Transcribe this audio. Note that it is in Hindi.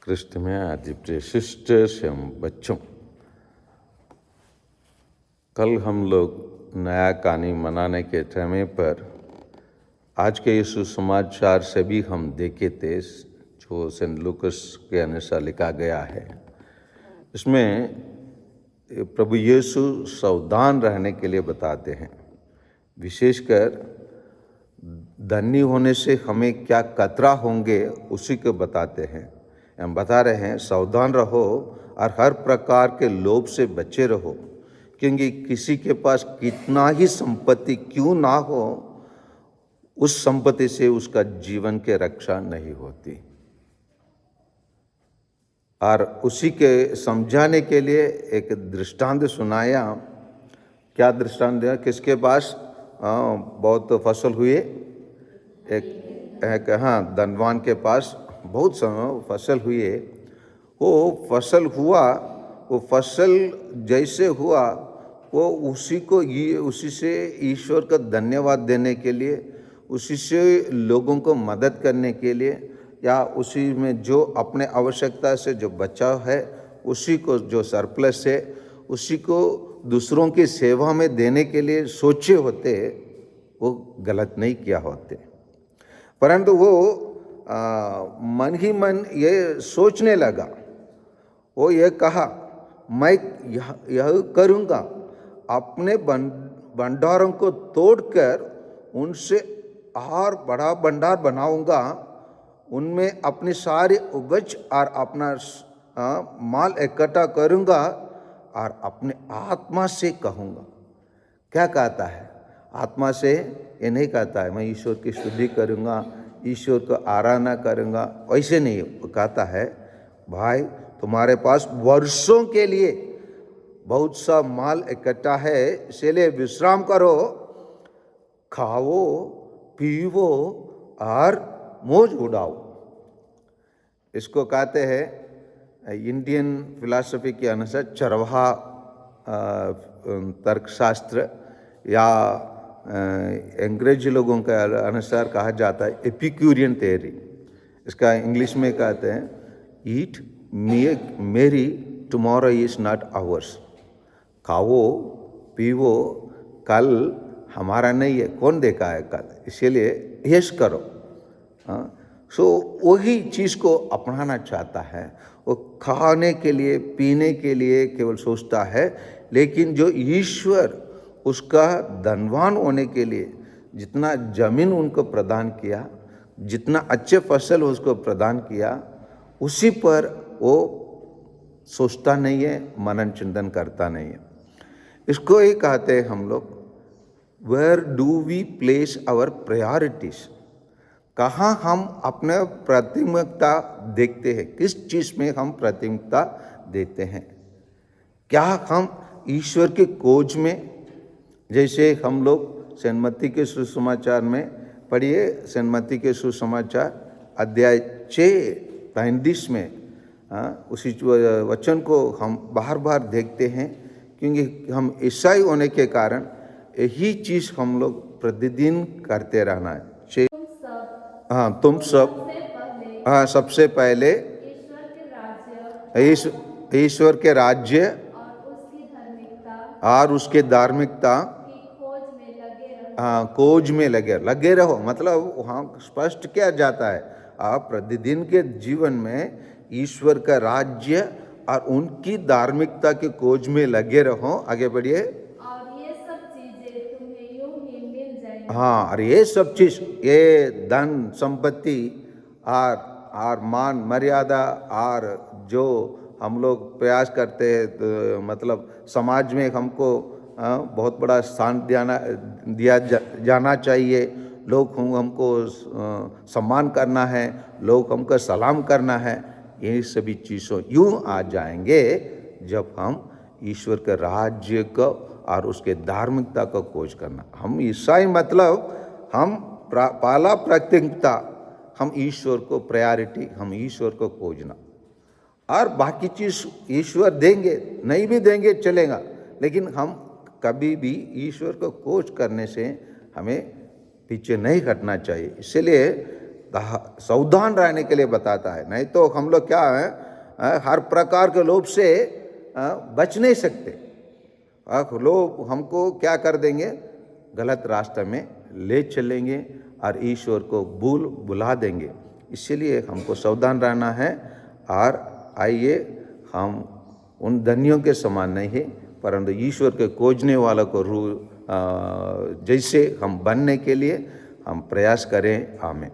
कृष्ण में आदि प्रिय सिस्टर्स एवं बच्चों, कल हम लोग नया कहानी मनाने के समय पर आज के इस सुसमाचार से भी हम देखे थे जो सेंट लूकस के अनुसार लिखा गया है। इसमें प्रभु यीशु सावधान रहने के लिए बताते हैं, विशेषकर धनी होने से हमें क्या खतरा होंगे उसी को बताते हैं। हम बता रहे हैं सावधान रहो और हर प्रकार के लोभ से बचे रहो, क्योंकि किसी के पास कितना ही संपत्ति क्यों ना हो, उस संपत्ति से उसका जीवन के रक्षा नहीं होती। और उसी के समझाने के लिए एक दृष्टांत सुनाया। क्या दृष्टांत दिया? किसके पास बहुत फसल हुए, एक धनवान के पास बहुत फसल हुए। वो फसल हुआ, वो फसल जैसे हुआ वो उसी से ईश्वर का धन्यवाद देने के लिए, उसी से लोगों को मदद करने के लिए, या उसी में जो अपने आवश्यकता से जो बचा है उसी को, जो सरप्लस है उसी को दूसरों की सेवा में देने के लिए सोचे होते, वो गलत नहीं किया होते। परंतु वो मन ही मन ये सोचने लगा, वो ये कहा मैं यह करूँगा, अपने भंडारों को तोड़कर उनसे और बड़ा भंडार बनाऊंगा, उनमें अपनी सारी उपज और अपना माल इकट्ठा करूँगा और अपने आत्मा से कहूँगा। क्या कहता है? आत्मा से ये नहीं कहता है मैं ईश्वर की स्तुति करूँगा, ईश्वर को आराधना करूँगा, वैसे नहीं। वो कहता है भाई तुम्हारे पास वर्षों के लिए बहुत सा माल इकट्ठा है, इसलिए विश्राम करो, खाओ पीवो और मौज उड़ाओ। इसको कहते हैं इंडियन फिलॉसफी के अनुसार चरवाहा तर्कशास्त्र, या अंग्रेजी लोगों के अनुसार कहा जाता है एपिक्यूरियन थ्योरी। इसका इंग्लिश में कहते हैं ईट मेरी टुमारो इज नॉट आवर्स। खाओ पीवो, कल हमारा नहीं है, कौन देखा है कल, इसीलिए ऐश करो। सो वही चीज़ को अपनाना चाहता है। वो खाने के लिए पीने के लिए केवल सोचता है, लेकिन जो ईश्वर उसका धनवान होने के लिए जितना जमीन उनको प्रदान किया, जितना अच्छे फसल उसको प्रदान किया, उसी पर वो सोचता नहीं है, मनन चिंतन करता नहीं है। इसको ही कहते हैं हम लोग where do we place our priorities. कहाँ हम अपने प्राथमिकता देखते हैं, किस चीज़ में हम प्राथमिकता देते हैं? क्या हम ईश्वर के खोज में, जैसे हम लोग सेंट मत्ती के सुसमाचार में पढ़िए, सेंट मत्ती के सुसमाचार अध्याय 6:35 में उसी वचन को हम बार बार देखते हैं, क्योंकि हम ईसाई होने के कारण यही चीज़ हम लोग प्रतिदिन करते रहना है। तुम सब सबसे पहले ईश्वर के राज्य और उसके धार्मिकता खोज में लगे रहो। मतलब वहाँ स्पष्ट किया जाता है आप प्रतिदिन के जीवन में ईश्वर का राज्य और उनकी धार्मिकता के खोज में लगे रहो। आगे बढ़िए। और ये सब चीजें तुम्हें यूं ही मिल जाएंगी। और ये सब चीज, ये धन संपत्ति और मान मर्यादा और जो हम लोग प्रयास करते हैं, तो मतलब समाज में हमको बहुत बड़ा स्थान दिया जाना चाहिए, लोग हमको सम्मान करना है, लोग हमको सलाम करना है, ये सभी चीज़ों यूँ आ जाएंगे जब हम ईश्वर के राज्य को और उसके धार्मिकता को खोज करना। हम ईसाई मतलब हम पहला प्राथमिकता, हम ईश्वर को प्रायोरिटी, हम ईश्वर को खोजना, और बाकी चीज़ ईश्वर देंगे नहीं भी देंगे चलेगा, लेकिन हम कभी भी ईश्वर को खोज करने से हमें पीछे नहीं हटना चाहिए। इसलिए सावधान रहने के लिए बताता है। नहीं तो हम लोग क्या है, हर प्रकार के लोभ से बच नहीं सकते। लोग हमको क्या कर देंगे, गलत रास्ते में ले चलेंगे और ईश्वर को बुला देंगे। इसीलिए हमको सावधान रहना है। और आइए हम उन धनियों के समान नहीं है, परंतु ईश्वर के खोजने वालों को जैसे हम बनने के लिए हम प्रयास करें। आमीन।